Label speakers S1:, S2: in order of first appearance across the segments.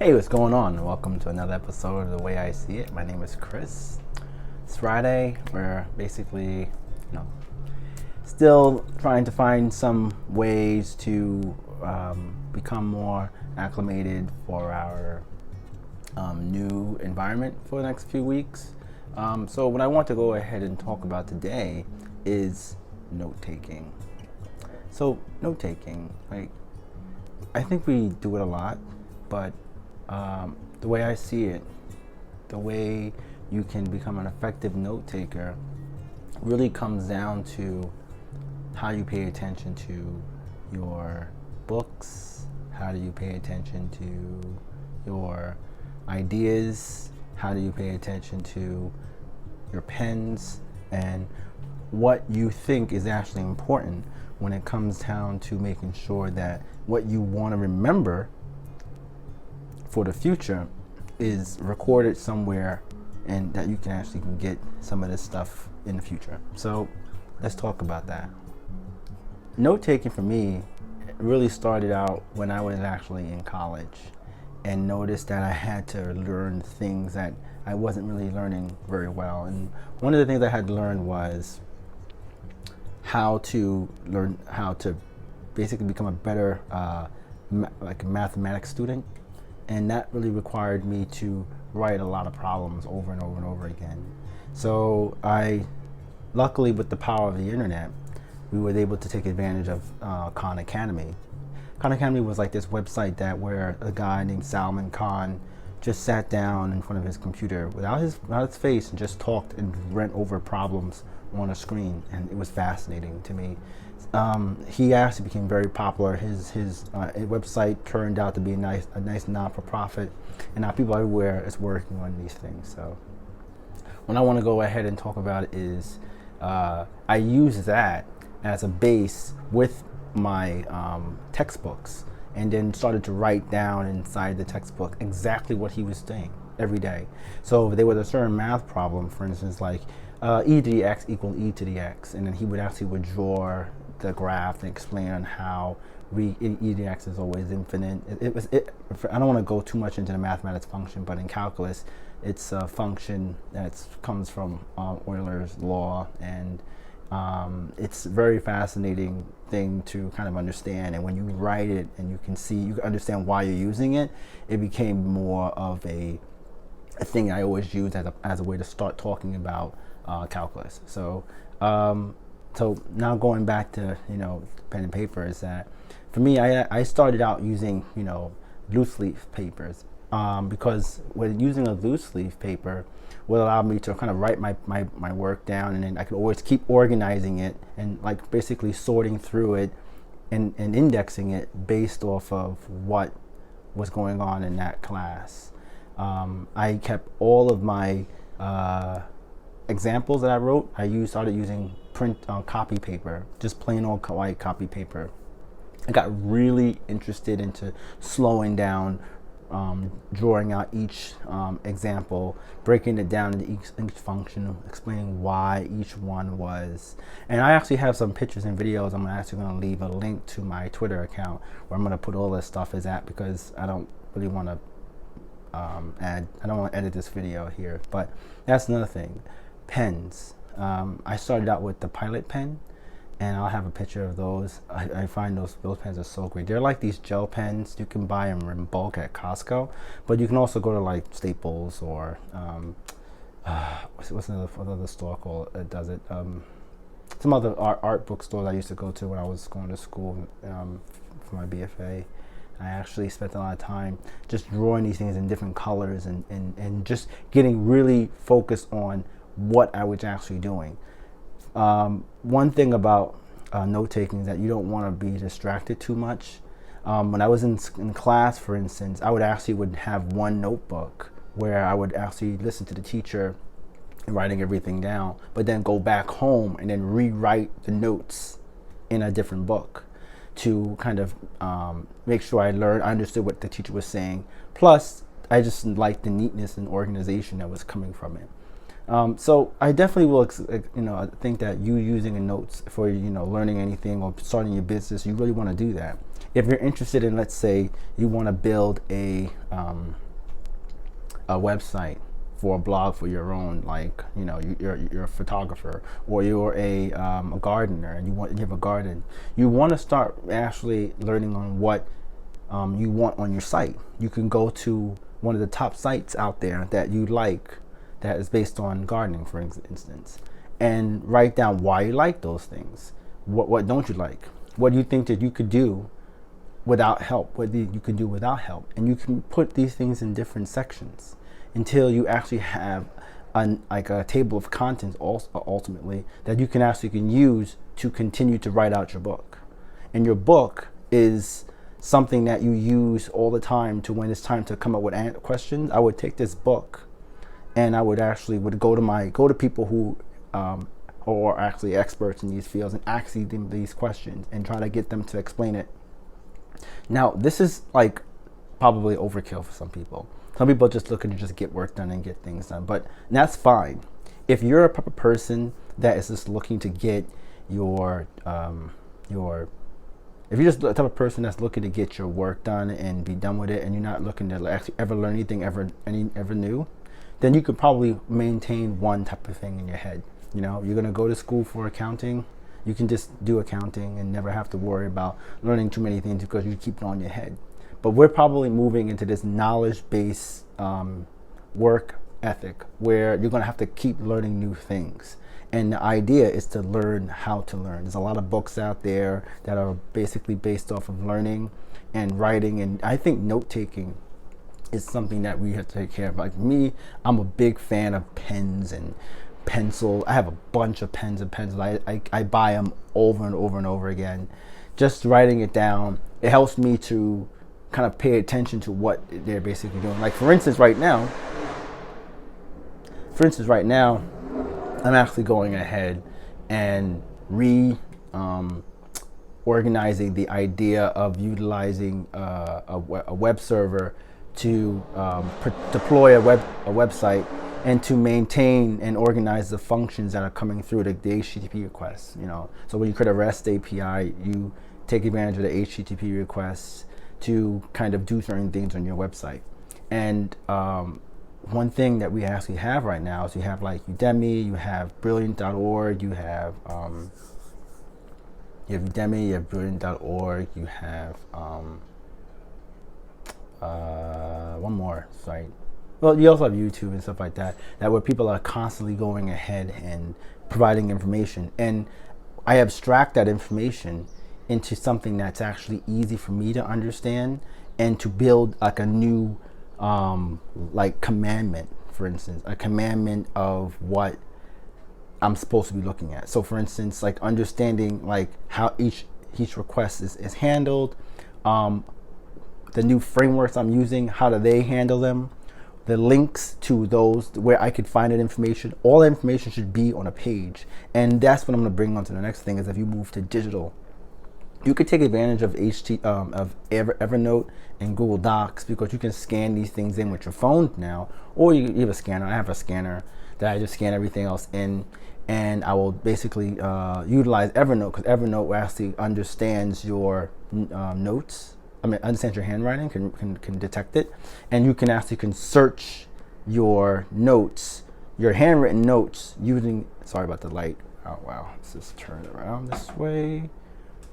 S1: Hey, what's going on? Welcome to another episode of The Way I See It. My name is Chris. It's Friday. We're basically, still trying to find some ways to become more acclimated for our new environment for the next few weeks. So what I want to go ahead and talk about today is note-taking. So note-taking, I think we do it a lot, but the way I see it, the way you can become an effective note taker really comes down to how you pay attention to your books, how do you pay attention to your ideas, how do you pay attention to your pens, and what you think is actually important when it comes down to making sure that what you want to remember for the future is recorded somewhere and that you can actually get some of this stuff in the future. So let's talk about that. Note taking for me really started out when I was actually in college and noticed that I had to learn things that I wasn't really learning very well. And one of the things I had to learn was how to basically become a better mathematics student. And that really required me to write a lot of problems over and over and over again. So luckily with the power of the internet, we were able to take advantage of Khan Academy. Khan Academy was like this website where a guy named Salman Khan just sat down in front of his computer without his face and just talked and went over problems on a screen, and it was fascinating to me. He actually became very popular. His website turned out to be a nice non-for-profit, and now people everywhere is working on these things. So what I want to go ahead and talk about is I use that as a base with my textbooks, and then started to write down inside the textbook exactly what he was saying every day. So if there was a certain math problem, for instance, like e to the x equal e to the x, and then he would actually draw the graph and explain on how e to the x is always infinite. I don't want to go too much into the mathematics function, but in calculus, it's a function that comes from Euler's law, and it's a very fascinating thing to kind of understand. And when you write it and you can understand why you're using it, it became more of a thing I always use as a way to start talking about calculus. So now going back to pen and paper, is that for me I started out using loose leaf papers because when using a loose leaf paper will allow me to kind of write my work down, and then I could always keep organizing it and basically sorting through it and indexing it based off of what was going on in that class. I kept all of my examples that I wrote. Started using print copy paper, just plain old white copy paper. I got really interested into slowing down, drawing out each example, breaking it down into each function, explaining why each one was. And I actually have some pictures and videos. I'm actually going to leave a link to my Twitter account where I'm going to put all this stuff because I don't really want to I don't want to edit this video here. But that's another thing. Pens. I started out with the Pilot pen, and I'll have a picture of those. I find those pens are so great. They're like these gel pens. You can buy them in bulk at Costco, but you can also go to Staples or what's another store called that does it? Some other art bookstores I used to go to when I was going to school for my BFA. I actually spent a lot of time just drawing these things in different colors and just getting really focused on what I was actually doing. One thing about note-taking is that you don't want to be distracted too much. When I was in class, for instance, I would have one notebook where I would actually listen to the teacher writing everything down, but then go back home and then rewrite the notes in a different book to kind of make sure I understood what the teacher was saying. Plus, I just liked the neatness and organization that was coming from it. So I definitely will, I think that you using a notes for, learning anything or starting your business, you really want to do that. If you're interested in, let's say, you want to build a website for a blog for your own, like, you're a photographer, or you're a gardener and you have a garden, you want to start actually learning on what you want on your site. You can go to one of the top sites out there that you like, that is based on gardening, for instance, and write down why you like those things. What don't you like? What do you think that you could do without help? What you can do without help? And you can put these things in different sections until you actually have a table of contents ultimately that you can use to continue to write out your book. And your book is something that you use all the time to, when it's time to come up with questions. I would take this book and I would go to people who are actually experts in these fields and ask them these questions and try to get them to explain it. Now, this is like probably overkill for some people. Some people are just looking to just get work done and get things done, but that's fine. If you're a type of person that is just looking to get if you're just the type of person that's looking to get your work done and be done with it, and you're not looking to actually ever learn anything ever new, then you could probably maintain one type of thing in your head. You're gonna go to school for accounting. You can just do accounting and never have to worry about learning too many things because you keep it on your head. But we're probably moving into this knowledge-based work ethic where you're going to have to keep learning new things. And the idea is to learn how to learn. There's a lot of books out there that are basically based off of learning and writing. And I think note-taking is something that we have to take care of. Like me, I'm a big fan of pens and pencil. I have a bunch of pens and pencils. I buy them over and over and over again. Just writing it down, it helps me to kind of pay attention to what they're basically doing. Like for instance, right now, I'm actually going ahead and organizing the idea of utilizing a web server to deploy a website and to maintain and organize the functions that are coming through the HTTP requests. So when you create a REST API, you take advantage of the HTTP requests to kind of do certain things on your website. And one thing that we actually have right now is you have like Udemy, you have Brilliant.org, you have Udemy, you have Brilliant.org, you have one more site. Well, you also have YouTube and stuff like that where people are constantly going ahead and providing information. And I abstract that information into something that's actually easy for me to understand and to build like a new like commandment, for instance, a commandment of what I'm supposed to be looking at. So for instance, like understanding like how each request is handled, the new frameworks I'm using, how do they handle them, the links to those where I could find that information. All that information should be on a page. And that's what I'm going to bring on to the next thing is if you move to digital, you could take advantage of Evernote and Google Docs because you can scan these things in with your phone now, or you have a scanner. I have a scanner that I just scan everything else in, and I will basically utilize Evernote because Evernote actually understands your notes. Understands your handwriting, can detect it, and you can search your notes, your handwritten notes using. Sorry about the light. Oh wow, let's just turn it around this way.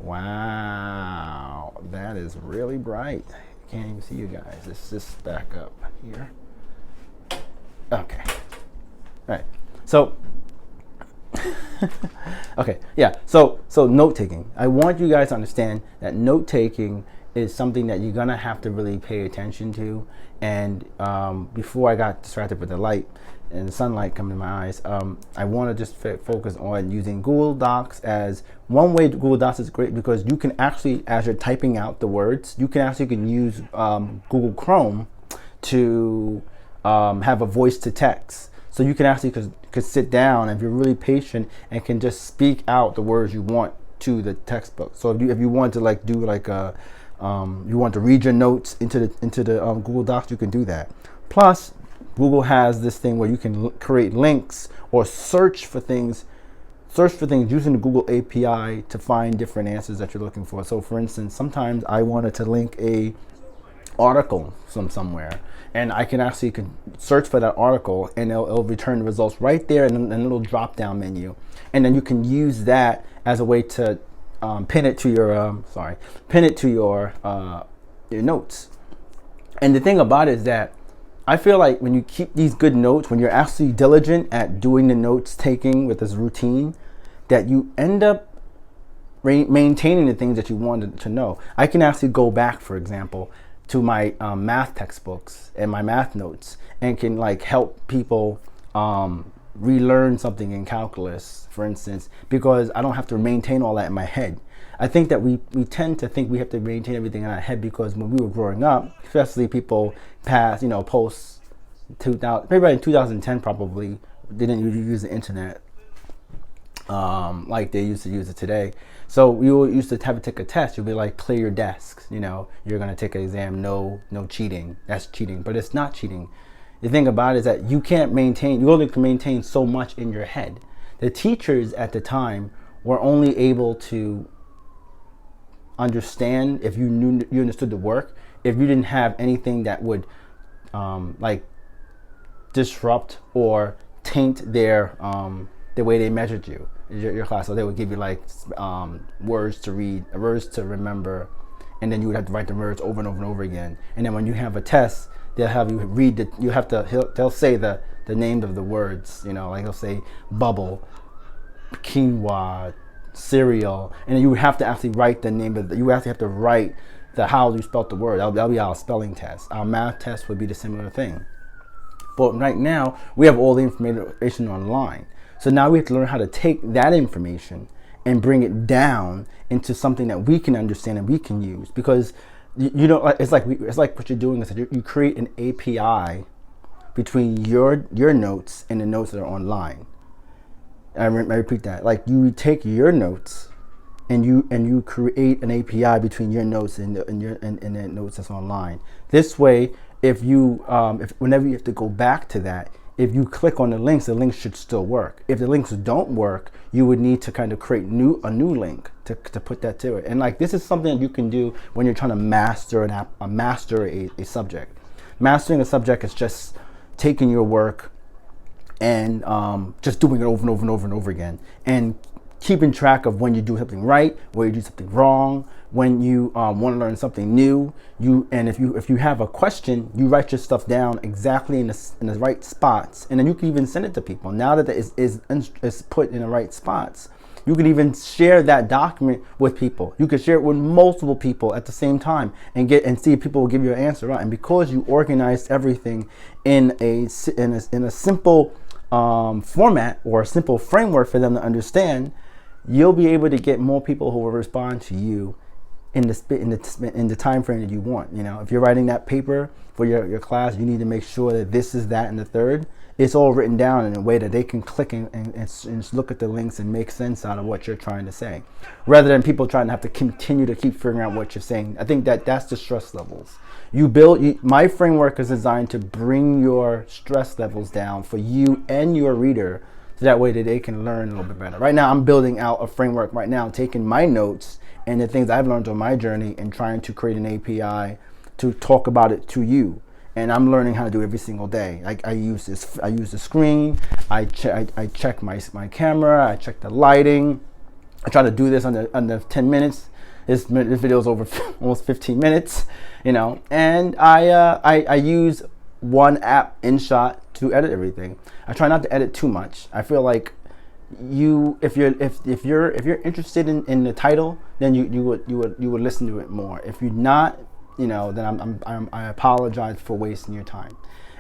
S1: Wow, that is really bright. I can't even see you guys. Let's just back up here. Okay. All right. So, okay, yeah. So note taking. I want you guys to understand that note taking is something that you're gonna have to really pay attention to. And before I got distracted with the light and the sunlight coming to my eyes, I want to just focus on using Google Docs as one way. Google Docs is great because you can actually, as you're typing out the words, you can use Google Chrome to have a voice to text. So you can actually could sit down and if you're really patient and can just speak out the words you want to the textbook. So if you want to like do like a you want to read your notes into the Google Docs, you can do that. Plus, Google has this thing where you can create links or search for things using the Google API to find different answers that you're looking for. So for instance, sometimes I wanted to link a article from somewhere, and I can actually search for that article, and it'll return the results right there in a little drop down menu, and then you can use that as a way to pin it to your notes. And the thing about it is that I feel like when you keep these good notes, when you're actually diligent at doing the notes taking with this routine, that you end up maintaining the things that you wanted to know. I can actually go back, for example, to my math textbooks and my math notes, and can like help people relearn something in calculus, for instance, because I don't have to maintain all that in my head. I think that we tend to think we have to maintain everything in our head, because when we were growing up, especially people post 2000, maybe in 2010 probably, didn't use the internet like they used to use it today. So we used to have to take a test. You'll be like, clear your desks. You're going to take an exam. No cheating. That's cheating, but it's not cheating. The thing about it is that you only can maintain so much in your head. The teachers at the time were only able to understand if you understood the work, if you didn't have anything that would like disrupt or taint their the way they measured your class. So they would give you like words to read, words to remember, and then you would have to write the words over and over and over again. And then when you have a test, they'll have you read they'll say the name of the words, like they'll say bubble, quinoa, cereal, and then you have to actually write the name of you actually have to write how you spelt the word. That'll be our spelling test. Our math test would be the similar thing. But right now, we have all the information online. So now we have to learn how to take that information and bring it down into something that we can understand and we can use. Because it's like what you're doing is that you create an API between your notes and the notes that are online. I repeat that. Like, you take your notes and you create an API between your notes and the notes that's online. This way, if whenever you have to go back to that, if you click on the links should still work. If the links don't work, you would need to kind of create a new link to put that to it. And like, this is something that you can do when you're trying to master a subject. Mastering a subject is just taking your work and just doing it over and over and over and over again, and keeping track of when you do something right, where you do something wrong, when you want to learn something new. And if you have a question, you write your stuff down exactly in the right spots, and then you can even send it to people. Now that it is put in the right spots, you can even share that document with people. You can share it with multiple people at the same time and see if people will give you an answer right. And because you organized everything in a simple format or a simple framework for them to understand, you'll be able to get more people who will respond to you in the time frame that you want. If you're writing that paper for your class, you need to make sure that this is that and the third. It's all written down in a way that they can click and look at the links and make sense out of what you're trying to say, rather than people trying to have to continue to keep figuring out what you're saying. I think that's the stress levels. My framework is designed to bring your stress levels down for you and your reader, so that way that they can learn a little bit better. Right now, I'm building out a framework right now, taking my notes and the things I've learned on my journey and trying to create an API to talk about it to you. And I'm learning how to do it every single day. I use the screen, I check my camera, I check the lighting. I try to do this under 10 minutes. This video is over almost 15 minutes, and I use one app, InShot, to edit everything. I try not to edit too much. I feel like if you're interested in the title, then you would listen to it more. If you're not, then I apologize for wasting your time.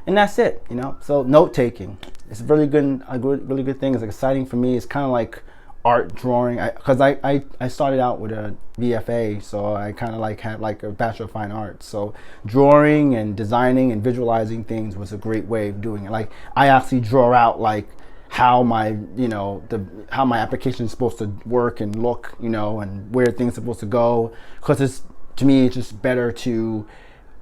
S1: And that's it, So note taking, it's a really good thing. It's exciting for me. It's kind of like art drawing, because I started out with a VFA, so I kind of had like a Bachelor of Fine Arts. So drawing and designing and visualizing things was a great way of doing it. Like, I actually draw out like how my how my application is supposed to work and look, and where things are supposed to go, because to me it's just better to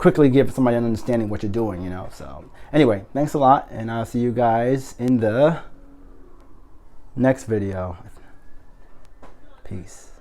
S1: quickly give somebody an understanding what you're doing, you know. So anyway, thanks a lot, and I'll see you guys in the next video. Peace.